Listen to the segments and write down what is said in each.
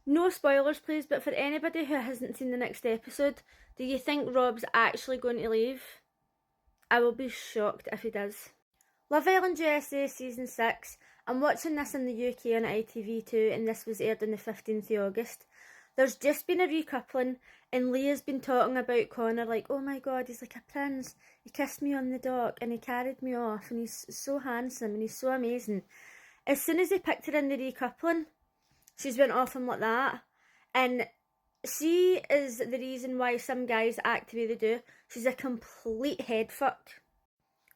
No spoilers please, but for anybody who hasn't seen the next episode, do you think Rob's actually going to leave? I will be shocked if he does. Love Island USA Season 6. I'm watching this in the UK on ITV2 and this was aired on the 15th of August. There's just been a recoupling and Leah's been talking about Connor like, oh my god, he's like a prince. He kissed me on the dock and he carried me off and he's so handsome and he's so amazing. As soon as they picked her in the recoupling, she's went off him like that. And she is the reason why some guys act the way they do. She's a complete head fuck.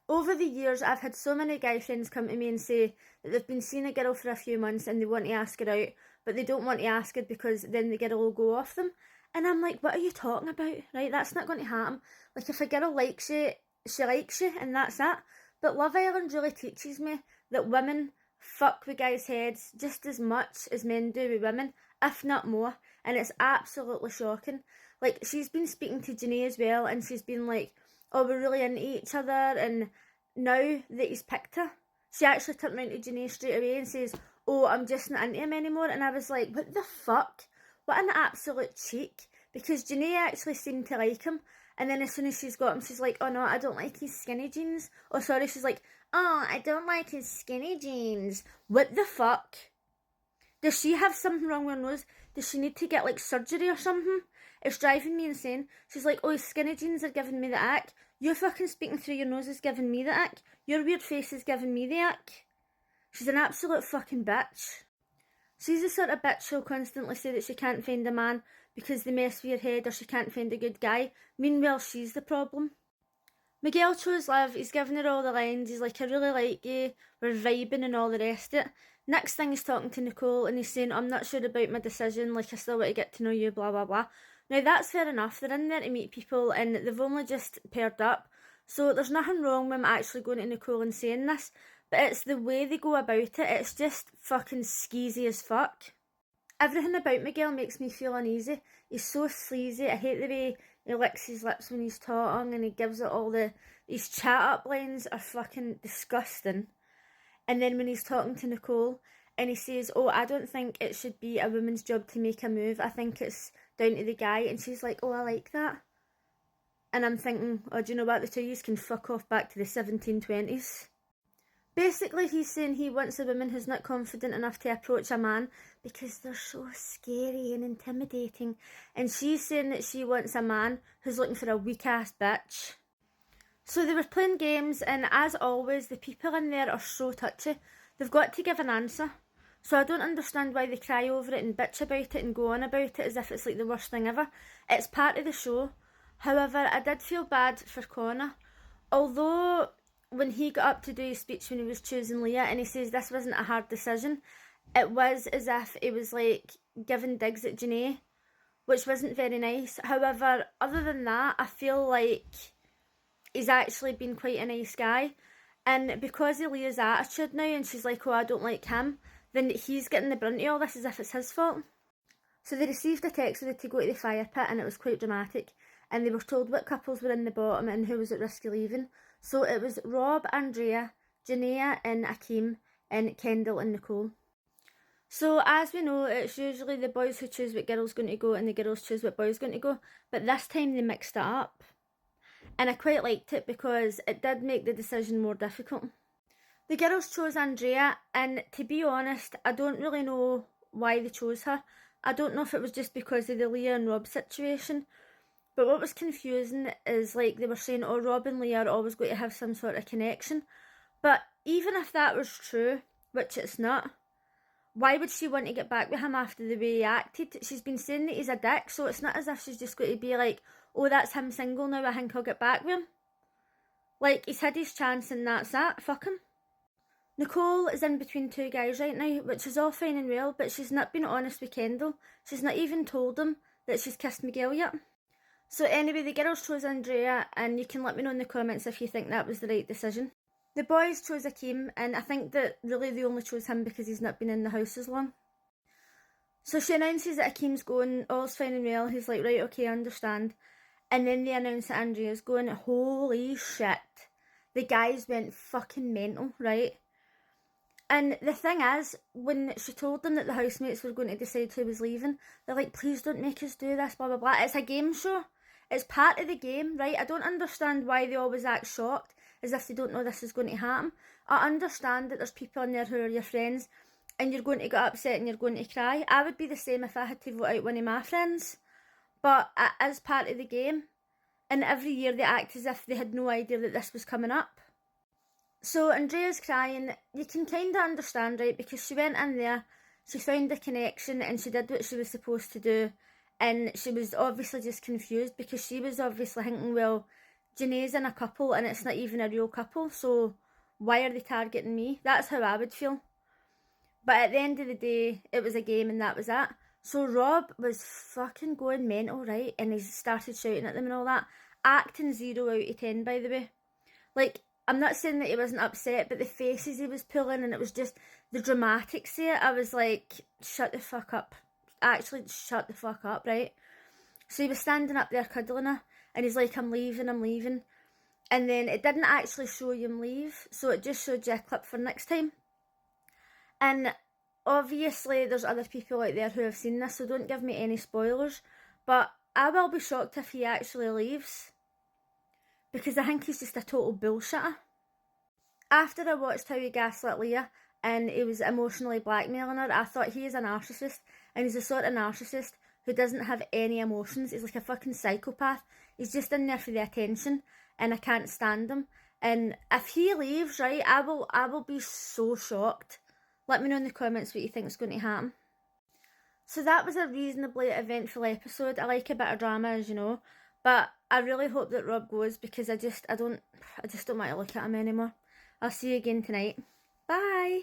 Over the years, I've had so many guy friends come to me and say that they've been seeing a girl for a few months and they want to ask her out, but they don't want to ask her because then the girl will go off them. And I'm like, what are you talking about? Right, that's not going to happen. Like, if a girl likes you, she likes you, and that's it. But Love Island really teaches me that women fuck with guys' heads just as much as men do with women, if not more. And it's absolutely shocking. Like, she's been speaking to Janae as well, and she's been like, oh, we're really into each other, and now that he's picked her, she actually turned around to Janae straight away and says, oh, I'm just not into him anymore. And I was like, what the fuck? What an absolute cheek. Because Janae actually seemed to like him, and then as soon as she's got him, she's like, oh no, I don't like his skinny jeans. Oh sorry, she's like, oh, I don't like his skinny jeans. What the fuck? Does she have something wrong with her nose? Does she need to get like surgery or something? It's driving me insane. She's like, oh, his skinny jeans are giving me the ick. You're fucking speaking through your nose is giving me the ick. Your weird face is giving me the ick. She's an absolute fucking bitch. She's the sort of bitch who'll constantly say that she can't find a man because they mess with her head or she can't find a good guy. Meanwhile, she's the problem. Miguel chose love, he's giving her all the lines, he's like, I really like you, we're vibing and all the rest of it. Next thing he's talking to Nicole and he's saying, I'm not sure about my decision, like I still want to get to know you, blah blah blah. Now that's fair enough, they're in there to meet people and they've only just paired up, so there's nothing wrong with him actually going to Nicole and saying this, but it's the way they go about it, it's just fucking skeezy as fuck. Everything about Miguel makes me feel uneasy. He's so sleazy. I hate the way he licks his lips when he's talking and he gives it all these chat up lines are fucking disgusting. And then when he's talking to Nicole and he says, oh, I don't think it should be a woman's job to make a move. I think it's down to the guy. And she's like, oh, I like that. And I'm thinking, oh, do you know what? The two of you can fuck off back to the 1720s. Basically, he's saying he wants a woman who's not confident enough to approach a man because they're so scary and intimidating. And she's saying that she wants a man who's looking for a weak-ass bitch. So they were playing games, and as always, the people in there are so touchy. They've got to give an answer. So I don't understand why they cry over it and bitch about it and go on about it as if it's like the worst thing ever. It's part of the show. However, I did feel bad for Connor. Although when he got up to do his speech when he was choosing Leah and he says this wasn't a hard decision, it was as if he was like giving digs at Janae, which wasn't very nice. However, other than that, I feel like he's actually been quite a nice guy, and because of Leah's attitude now and she's like, oh, I don't like him, then he's getting the brunt of all this as if it's his fault. So they received a text with it to go to the fire pit and it was quite dramatic, and they were told what couples were in the bottom and who was at risk of leaving. So it was Rob, Andrea, Janaea and Akeem, and Kendall and Nicole. So as we know, it's usually the boys who choose what girl's going to go and the girls choose what boy's going to go, but this time they mixed it up. And I quite liked it because it did make the decision more difficult. The girls chose Andrea, and to be honest, I don't really know why they chose her. I don't know if it was just because of the Leah and Rob situation, but what was confusing is like they were saying, oh, Rob and Leah are always going to have some sort of connection. But even if that was true, which it's not, why would she want to get back with him after the way he acted? She's been saying that he's a dick, so it's not as if she's just going to be like, oh, that's him single now, I think I'll get back with him. Like, he's had his chance and that's that, fuck him. Nicole is in between two guys right now, which is all fine and well, but she's not been honest with Kendall. She's not even told him that she's kissed Miguel yet. So anyway, the girls chose Andrea, and you can let me know in the comments if you think that was the right decision. The boys chose Akeem, and I think that really they only chose him because he's not been in the house as long. So she announces that Akeem's going, all's fine and well. He's like, right, okay, I understand. And then they announce that Andrea's going. Holy shit. The guys went fucking mental, right? And the thing is, when she told them that the housemates were going to decide who was leaving, they're like, please don't make us do this, blah, blah, blah. It's a game show. It's part of the game, right? I don't understand why they always act shocked, as if they don't know this is going to happen. I understand that there's people in there who are your friends, and you're going to get upset and you're going to cry. I would be the same if I had to vote out one of my friends. But it is part of the game. And every year they act as if they had no idea that this was coming up. So Andrea's crying. You can kind of understand, right? Because she went in there, she found the connection, and she did what she was supposed to do. And she was obviously just confused because she was obviously thinking, well, Janae's in a couple and it's not even a real couple, so why are they targeting me? That's how I would feel. But at the end of the day, it was a game and that was it. So Rob was fucking going mental, right? And he started shouting at them and all that. Acting 0 out of 10, by the way. Like, I'm not saying that he wasn't upset, but the faces he was pulling, and it was just the dramatics there. I was like, shut the fuck up. Actually, shut the fuck up, right? So he was standing up there cuddling her, and he's like, I'm leaving. And then it didn't actually show him leave, so it just showed you a clip for next time. And obviously there's other people out there who have seen this, so don't give me any spoilers, but I will be shocked if he actually leaves, because I think he's just a total bullshitter. After I watched how he gaslit Leah and he was emotionally blackmailing her, I thought he is a narcissist, and he's the sort of narcissist who doesn't have any emotions. He's like a fucking psychopath. He's just in there for the attention, and I can't stand him. And if he leaves, right, I will be so shocked. Let me know in the comments what you think is going to happen. So that was a reasonably eventful episode. I like a bit of drama, as you know, but I really hope that Rob goes, because I just don't want to look at him anymore. I'll see you again tonight. Bye.